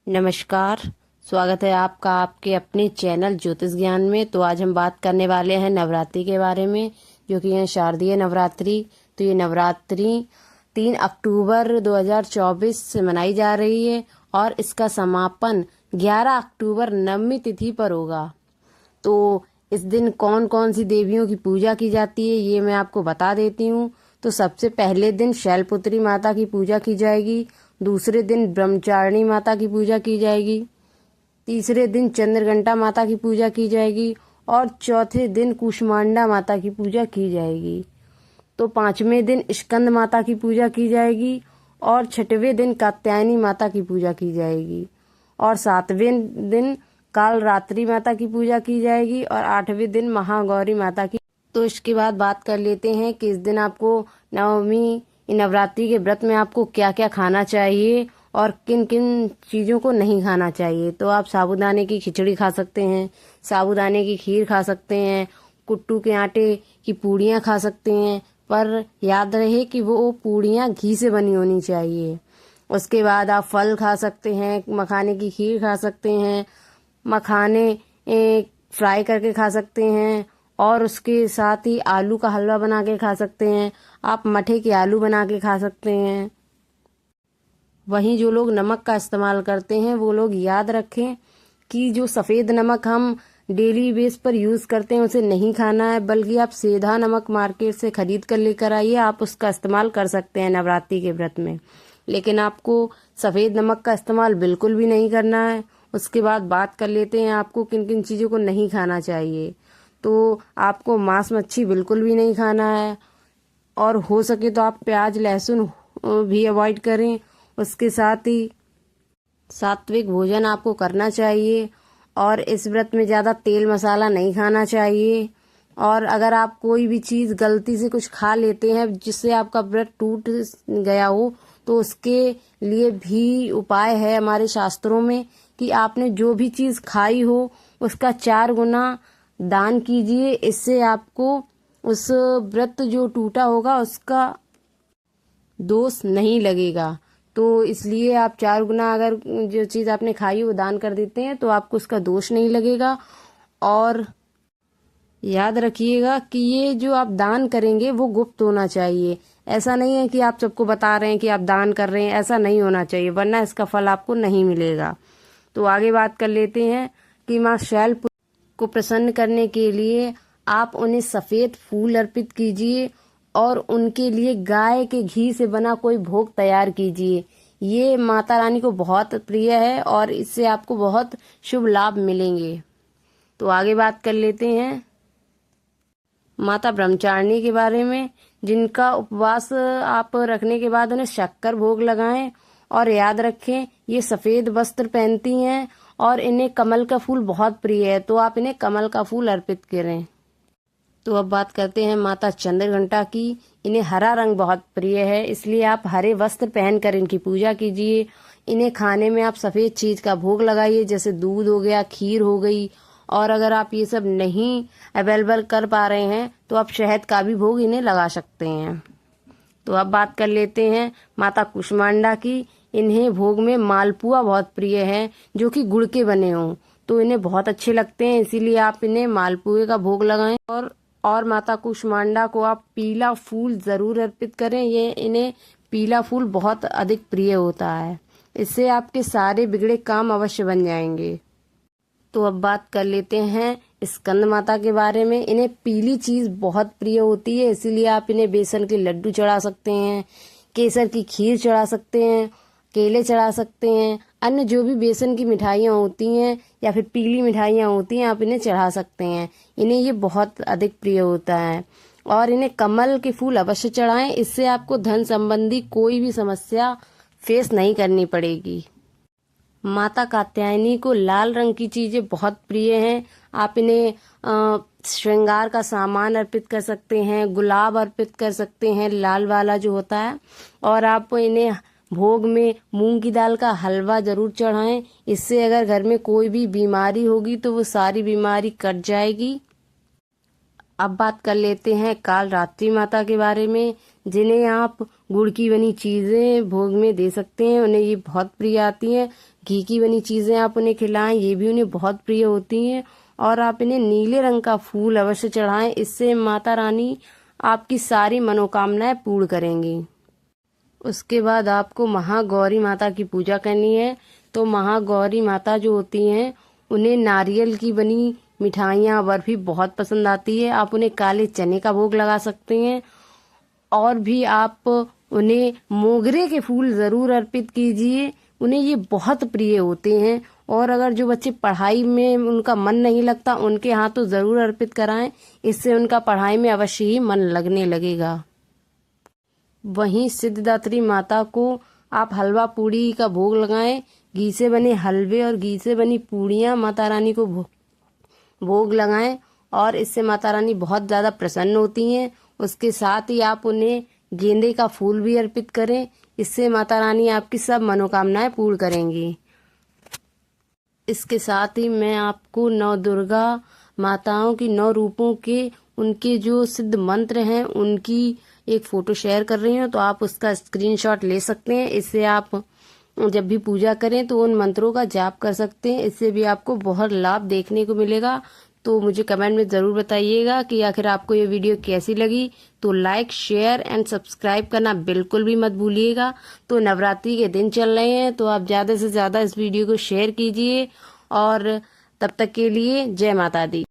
नमस्कार। स्वागत है आपका आपके अपने चैनल ज्योतिष ज्ञान में। तो आज हम बात करने वाले हैं नवरात्रि के बारे में, जो कि है शारदीय नवरात्रि। तो ये नवरात्रि 3 अक्टूबर 2024 से मनाई जा रही है और इसका समापन 11 अक्टूबर नवमी तिथि पर होगा। तो इस दिन कौन कौन सी देवियों की पूजा की जाती है ये मैं आपको बता देती हूँ। तो सबसे पहले दिन शैलपुत्री माता की पूजा की जाएगी। दूसरे दिन ब्रह्मचारिणी माता की पूजा की जाएगी। तीसरे दिन चंद्रघंटा माता की पूजा की जाएगी और चौथे दिन कूष्मांडा माता की पूजा की जाएगी। तो पांचवें दिन स्कंद माता की पूजा की जाएगी और छठवें दिन कात्यायनी माता की पूजा की जाएगी और सातवें दिन काल रात्रि माता की पूजा की जाएगी और आठवें दिन महागौरी माता की। तो इसके बाद बात कर लेते हैं कि इस दिन आपको नवमी नवरात्रि के व्रत में आपको क्या क्या खाना चाहिए और किन किन चीज़ों को नहीं खाना चाहिए। तो आप साबूदाने की खिचड़ी खा सकते हैं, साबूदाने की खीर खा सकते हैं, कुट्टू के आटे की पूड़ियाँ खा सकते हैं, पर याद रहे कि वो पूड़ियाँ घी से बनी होनी चाहिए। उसके बाद आप फल खा सकते हैं, मखाने की खीर खा सकते हैं, मखाने फ्राई करके खा सकते हैं और उसके साथ ही आलू का हलवा बना के खा सकते हैं। आप मठे के आलू बना के खा सकते हैं। वहीं जो लोग नमक का इस्तेमाल करते हैं वो लोग याद रखें कि जो सफ़ेद नमक हम डेली बेस पर यूज़ करते हैं उसे नहीं खाना है, बल्कि आप सीधा नमक मार्केट से खरीद कर लेकर आइए। आप उसका इस्तेमाल कर सकते हैं नवरात्रि के व्रत में, लेकिन आपको सफ़ेद नमक का इस्तेमाल बिल्कुल भी नहीं करना है। उसके बाद बात कर लेते हैं आपको किन किन चीज़ों को नहीं खाना चाहिए। तो आपको मांस मच्छी बिल्कुल भी नहीं खाना है और हो सके तो आप प्याज लहसुन भी अवॉइड करें। उसके साथ ही सात्विक भोजन आपको करना चाहिए और इस व्रत में ज़्यादा तेल मसाला नहीं खाना चाहिए। और अगर आप कोई भी चीज़ गलती से कुछ खा लेते हैं जिससे आपका व्रत टूट गया हो तो उसके लिए भी उपाय है हमारे शास्त्रों में कि आपने जो भी चीज़ खाई हो उसका 4 गुना दान कीजिए। इससे आपको उस व्रत जो टूटा होगा उसका दोष नहीं लगेगा। तो इसलिए आप 4 गुना अगर जो चीज़ आपने खाई वो दान कर देते हैं तो आपको उसका दोष नहीं लगेगा। और याद रखिएगा कि ये जो आप दान करेंगे वो गुप्त होना चाहिए। ऐसा नहीं है कि आप सबको बता रहे हैं कि आप दान कर रहे हैं, ऐसा नहीं होना चाहिए, वरना इसका फल आपको नहीं मिलेगा। तो आगे बात कर लेते हैं कि माँ शैल को प्रसन्न करने के लिए आप उन्हें सफ़ेद फूल अर्पित कीजिए और उनके लिए गाय के घी से बना कोई भोग तैयार कीजिए। ये माता रानी को बहुत प्रिय है और इससे आपको बहुत शुभ लाभ मिलेंगे। तो आगे बात कर लेते हैं माता ब्रह्मचारिणी के बारे में, जिनका उपवास आप रखने के बाद उन्हें शक्कर भोग लगाएं और याद रखें ये सफ़ेद वस्त्र पहनती हैं और इन्हें कमल का फूल बहुत प्रिय है, तो आप इन्हें कमल का फूल अर्पित करें। तो अब बात करते हैं माता चंद्रघंटा की। इन्हें हरा रंग बहुत प्रिय है, इसलिए आप हरे वस्त्र पहनकर इनकी पूजा कीजिए। इन्हें खाने में आप सफ़ेद चीज़ का भोग लगाइए, जैसे दूध हो गया, खीर हो गई। और अगर आप ये सब नहीं अवेलेबल कर पा रहे हैं तो आप शहद का भी भोग इन्हें लगा सकते हैं। तो अब बात कर लेते हैं माता कूष्मांडा की। इन्हें भोग में मालपुआ बहुत प्रिय है, जो कि गुड़ के बने हों, तो इन्हें बहुत अच्छे लगते हैं, इसीलिए आप इन्हें मालपुए का भोग लगाएं। और माता कूष्मांडा को आप पीला फूल ज़रूर अर्पित करें। ये इन्हें पीला फूल बहुत अधिक प्रिय होता है, इससे आपके सारे बिगड़े काम अवश्य बन जाएंगे। तो अब बात कर लेते हैं स्कंद माता के बारे में। इन्हें पीली चीज़ बहुत प्रिय होती है, इसीलिए आप इन्हें बेसन के लड्डू चढ़ा सकते हैं, केसर की खीर चढ़ा सकते हैं, केले चढ़ा सकते हैं, अन्य जो भी बेसन की मिठाइयाँ होती हैं या फिर पीली मिठाइयाँ होती हैं आप इन्हें चढ़ा सकते हैं। इन्हें ये बहुत अधिक प्रिय होता है और इन्हें कमल के फूल अवश्य चढ़ाएं, इससे आपको धन संबंधी कोई भी समस्या फेस नहीं करनी पड़ेगी। माता कात्यायनी को लाल रंग की चीज़ें बहुत प्रिय हैं। आप इन्हें श्रृंगार का सामान अर्पित कर सकते हैं, गुलाब अर्पित कर सकते हैं लाल वाला जो होता है, और आप इन्हें भोग में मूंग की दाल का हलवा ज़रूर चढ़ाएं। इससे अगर घर में कोई भी बीमारी होगी तो वो सारी बीमारी कट जाएगी। अब बात कर लेते हैं काल रात्रि माता के बारे में, जिन्हें आप गुड़ की बनी चीज़ें भोग में दे सकते हैं। उन्हें ये बहुत प्रिय आती हैं। घी की बनी चीजें आप उन्हें खिलाएं, ये भी उन्हें बहुत प्रिय होती हैं। और आप इन्हें नीले रंग का फूल अवश्य चढ़ाएं, इससे माता रानी आपकी सारी मनोकामनाएं पूर्ण करेंगी। उसके बाद आपको महागौरी माता की पूजा करनी है। तो महागौरी माता जो होती हैं उन्हें नारियल की बनी मिठाइयाँ बर्फी बहुत पसंद आती है। आप उन्हें काले चने का भोग लगा सकते हैं और भी आप उन्हें मोगरे के फूल जरूर अर्पित कीजिए, उन्हें ये बहुत प्रिय होते हैं। और अगर जो बच्चे पढ़ाई में उनका मन नहीं लगता उनके हाथ तो जरूर अर्पित कराएं, इससे उनका पढ़ाई में अवश्य ही मन लगने लगेगा। वहीं सिद्धिदात्री माता को आप हलवा पूड़ी का भोग लगाएं। घी से बने हलवे और घी से बनी पूड़ियाँ माता रानी को भोग लगाएं और इससे माता रानी बहुत ज़्यादा प्रसन्न होती हैं। उसके साथ ही आप उन्हें गेंदे का फूल भी अर्पित करें, इससे माता रानी आपकी सब मनोकामनाएं पूर्ण करेंगी। इसके साथ ही मैं आपको नौ दुर्गा माताओं की 9 रूपों के उनके जो सिद्ध मंत्र हैं उनकी एक फोटो शेयर कर रही हूँ, तो आप उसका स्क्रीनशॉट ले सकते हैं। इससे आप जब भी पूजा करें तो उन मंत्रों का जाप कर सकते हैं, इससे भी आपको बहुत लाभ देखने को मिलेगा। तो मुझे कमेंट में ज़रूर बताइएगा कि आखिर आपको ये वीडियो कैसी लगी। तो लाइक, शेयर एंड सब्सक्राइब करना बिल्कुल भी मत भूलिएगा। तो नवरात्रि के दिन चल रहे हैं तो आप ज़्यादा से ज़्यादा इस वीडियो को शेयर कीजिए और तब तक के लिए जय माता दी।